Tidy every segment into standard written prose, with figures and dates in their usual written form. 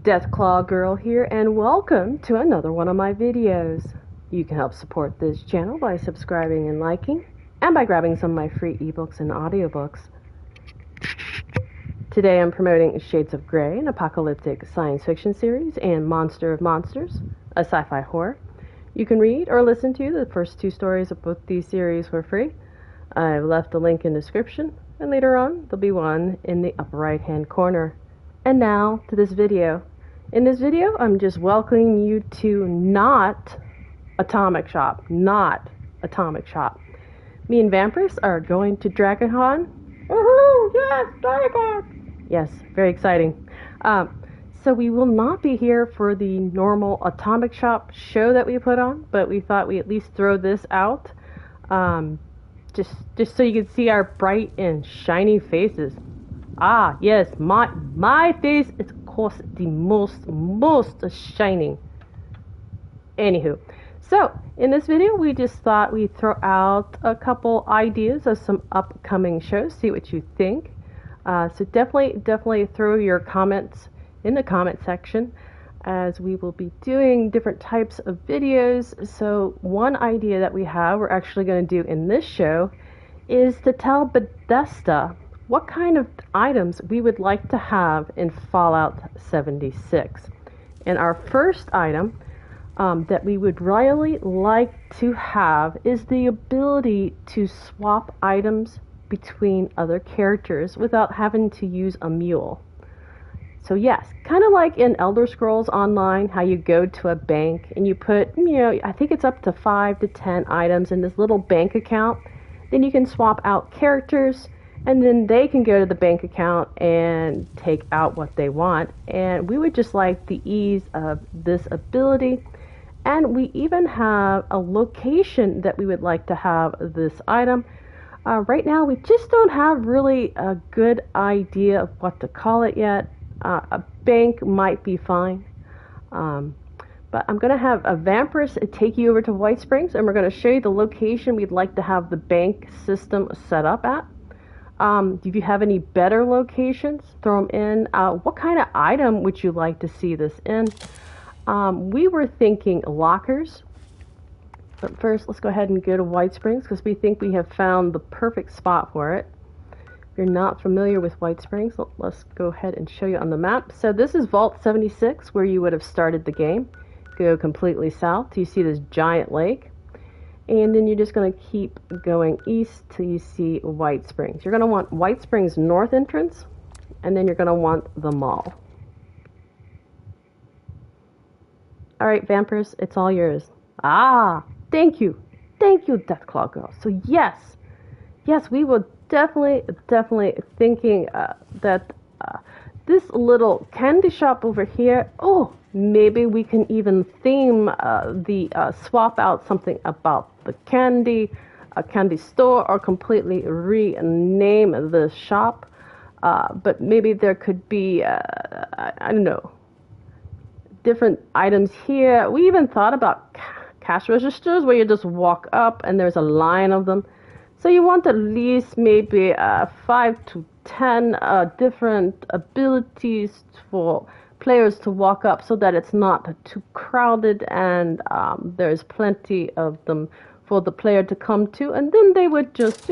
Deathclaw Girl here, and welcome to another one of my videos. You can help support this channel by subscribing and liking, and by grabbing some of my free ebooks and audiobooks. Today I'm promoting Shades of Grey, an apocalyptic science fiction series, and Monster of Monsters, a sci-fi horror. You can read or listen to the first two stories of both these series for free. I've left a link in the description, and later on there'll be one in the upper right hand corner. And now to this video. In this video, I'm just welcoming you to not Atomic Shop. Not Atomic Shop. Me and Vampiress are going to DragonCon. Woohoo! Yes, DragonCon! Yes, very exciting. So we will not be here for the normal Atomic Shop show that we put on, but we thought we'd at least throw this out, just so you can see our bright and shiny faces. Ah, yes, my face is, of course, the most shining. Anywho, so in this video, we just thought we'd throw out a couple ideas of some upcoming shows, see what you think. So definitely throw your comments in the comment section, as we will be doing different types of videos. So one idea that we're actually going to do in this show is to tell Bethesda what kind of items we would like to have in Fallout 76. And our first item that we would really like to have is the ability to swap items between other characters without having to use a mule. So yes, kind of like in Elder Scrolls Online, how you go to a bank and you put, I think it's up to 5 to 10 items in this little bank account. Then you can swap out characters, and then they can go to the bank account and take out what they want. And we would just like the ease of this ability. And we even have a location that we would like to have this item. Right now, we just don't have really a good idea of what to call it yet. A bank might be fine. But I'm going to have a Vampiress take you over to White Springs, and we're going to show you the location we'd like to have the bank system set up at. If you have any better locations, throw them in. What kind of item would you like to see this in? We were thinking lockers. But first, let's go ahead and go to White Springs, because we think we have found the perfect spot for it. If you're not familiar with White Springs, let's go ahead and show you on the map. So this is Vault 76, where you would have started the game. Go completely south till you see this giant lake. And then you're just going to keep going east till you see White Springs. You're going to want White Springs North entrance, and then you're going to want the mall. Alright, Vampiress, it's all yours. Ah, thank you. Thank you, Deathclaw Girl. So yes, we were definitely thinking that this little candy shop over here, maybe we can even theme swap out something about the candy store, or completely rename the shop. But maybe there could be, I don't know, different items here. We even thought about cash registers where you just walk up and there's a line of them. So you want at least maybe 5 to 10 different abilities for players to walk up, so that it's not too crowded, and there's plenty of them for the player to come to, and then they would just,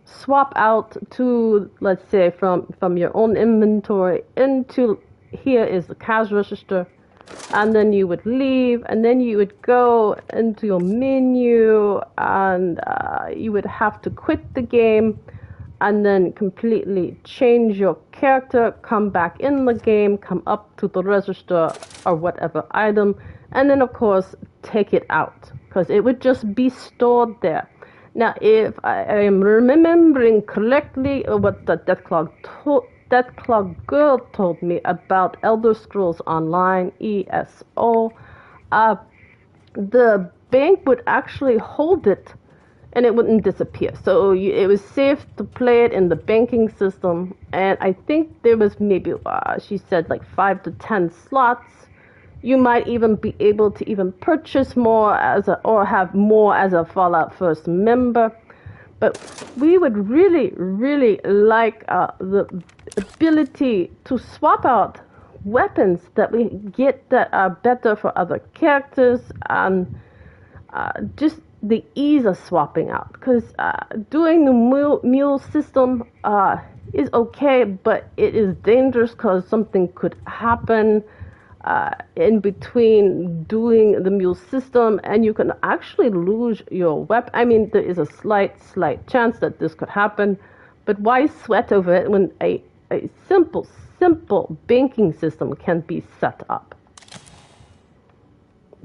swap out to, let's say, from your own inventory into, here is the cash register, and then you would leave, and then you would go into your menu, and you would have to quit the game, and then completely change your character, come back in the game, come up to the register or whatever item, and then of course take it out, because it would just be stored there. Now, if I am remembering correctly what the Deathclaw Girl told me about Elder Scrolls Online, ESO, the bank would actually hold it and it wouldn't disappear. So it was safe to play it in the banking system. And I think there was maybe, she said, like 5 to 10 slots. You might even be able to even purchase more or have more as a Fallout First member. But we would really like the ability to swap out weapons that we get that are better for other characters, and just the ease of swapping out. Because doing the mule system is okay, but it is dangerous because something could happen in between doing the mule system, and you can actually lose your weapon. I mean, there is a slight chance that this could happen, but why sweat over it when a simple banking system can be set up?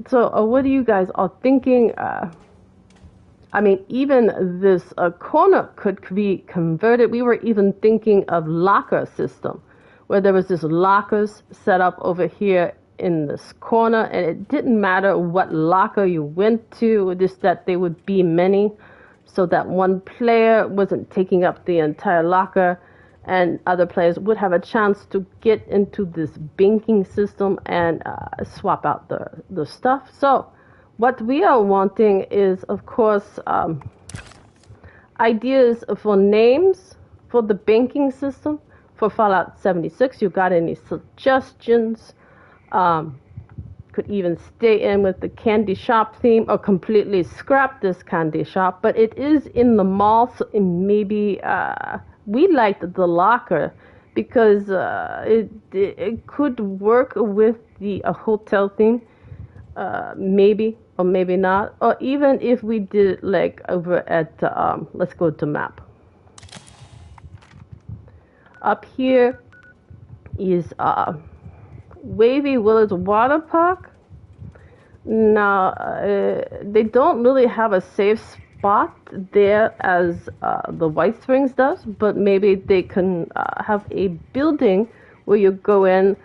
So what do you guys are thinking? I mean, even this corner could be converted. We were even thinking of locker system, where there was this lockers set up over here in this corner, and it didn't matter what locker you went to, just that there would be many, so that one player wasn't taking up the entire locker, and other players would have a chance to get into this banking system and swap out the stuff. So what we are wanting is, of course, ideas for names for the banking system for Fallout 76. You got any suggestions? Could even stay in with the candy shop theme or completely scrap this candy shop, but it is in the mall, so maybe we liked the locker because it could work with the hotel theme, maybe or maybe not, or even if we did like over at let's go to map. Up here is Wavy Village Water Park. Now they don't really have a safe spot there as the White Springs does, but maybe they can have a building where you go in.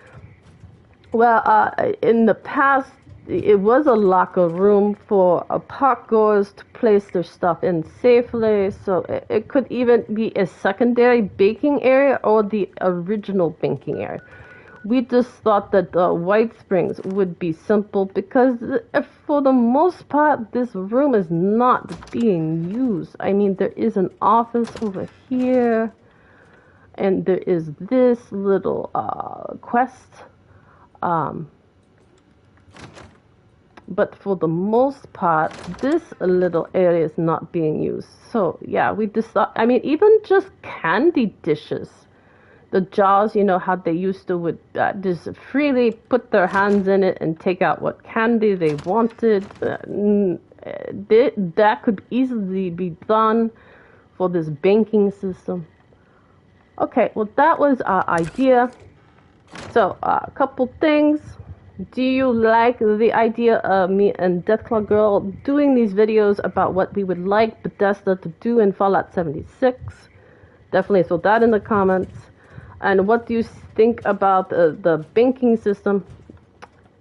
Well, in the past, it was a locker room for park goers to place their stuff in safely, so it could even be a secondary baking area or the original banking area. We just thought that the White Springs would be simple because for the most part, this room is not being used. I mean, there is an office over here, and there is this little quest. But for the most part, this little area is not being used. So yeah, we just thought, I mean, even just candy dishes. The jars, you know, how they used to would just freely put their hands in it and take out what candy they wanted. That could easily be done for this banking system. Okay, well, that was our idea. So, a couple things. Do you like the idea of me and Deathclaw Girl doing these videos about what we would like Bethesda to do in Fallout 76? Definitely throw that in the comments. And what do you think about the banking system?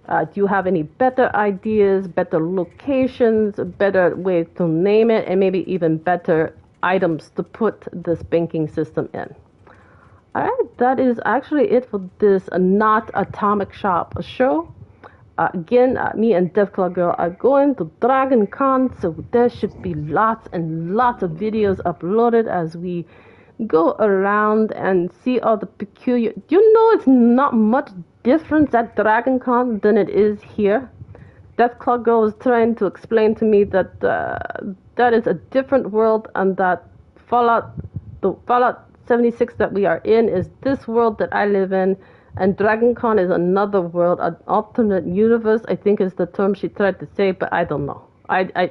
Do you have any better ideas, better locations, better ways to name it, and maybe even better items to put this banking system in? Alright, that is actually it for this Not Atomic Shop show. Again, me and Deathclaw Girl are going to Dragon Con, so there should be lots and lots of videos uploaded as we go around and see all the peculiar... You know, it's not much difference at Dragon Con than it is here. Deathclaw Girl was trying to explain to me that that is a different world, and that the Fallout 76 that we are in is this world that I live in, and Dragon Con is another world, an alternate universe, I think is the term she tried to say, but I don't know. I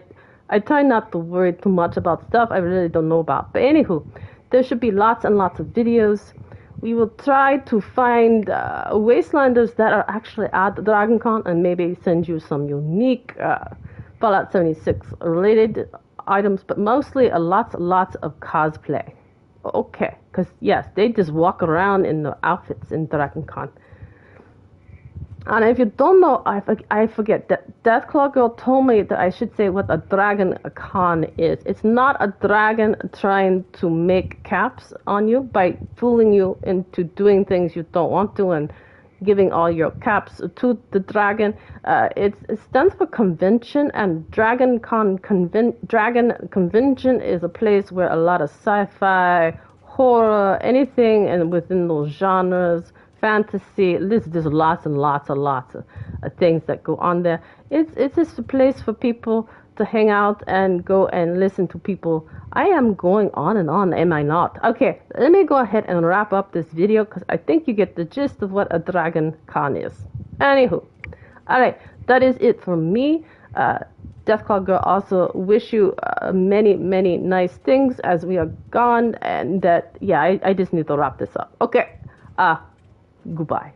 try not to worry too much about stuff I really don't know about. But anywho, there should be lots and lots of videos. We will try to find Wastelanders that are actually at Dragon Con and maybe send you some unique Fallout 76 related items, but mostly lots of cosplay. Okay, because yes, they just walk around in the outfits in Dragon Con. And if you don't know, I forget that Deathclaw Girl told me that I should say what a Dragon Con is. It's not a dragon trying to make caps on you by fooling you into doing things you don't want to and giving all your caps to the dragon. It stands for convention, and Dragon Convention is a place where a lot of sci-fi, horror, anything and within those genres, fantasy. There's lots and lots and lots of things that go on there. It's just a place for people to hang out and go and listen to people. I am going on and on, am I not? Okay, let me go ahead and wrap up this video because I think you get the gist of what a Dragon Con is. Anywho, alright, that is it from me. Deathclaw Girl also wish you many, many nice things as we are gone, and that, yeah, I just need to wrap this up. Okay, goodbye.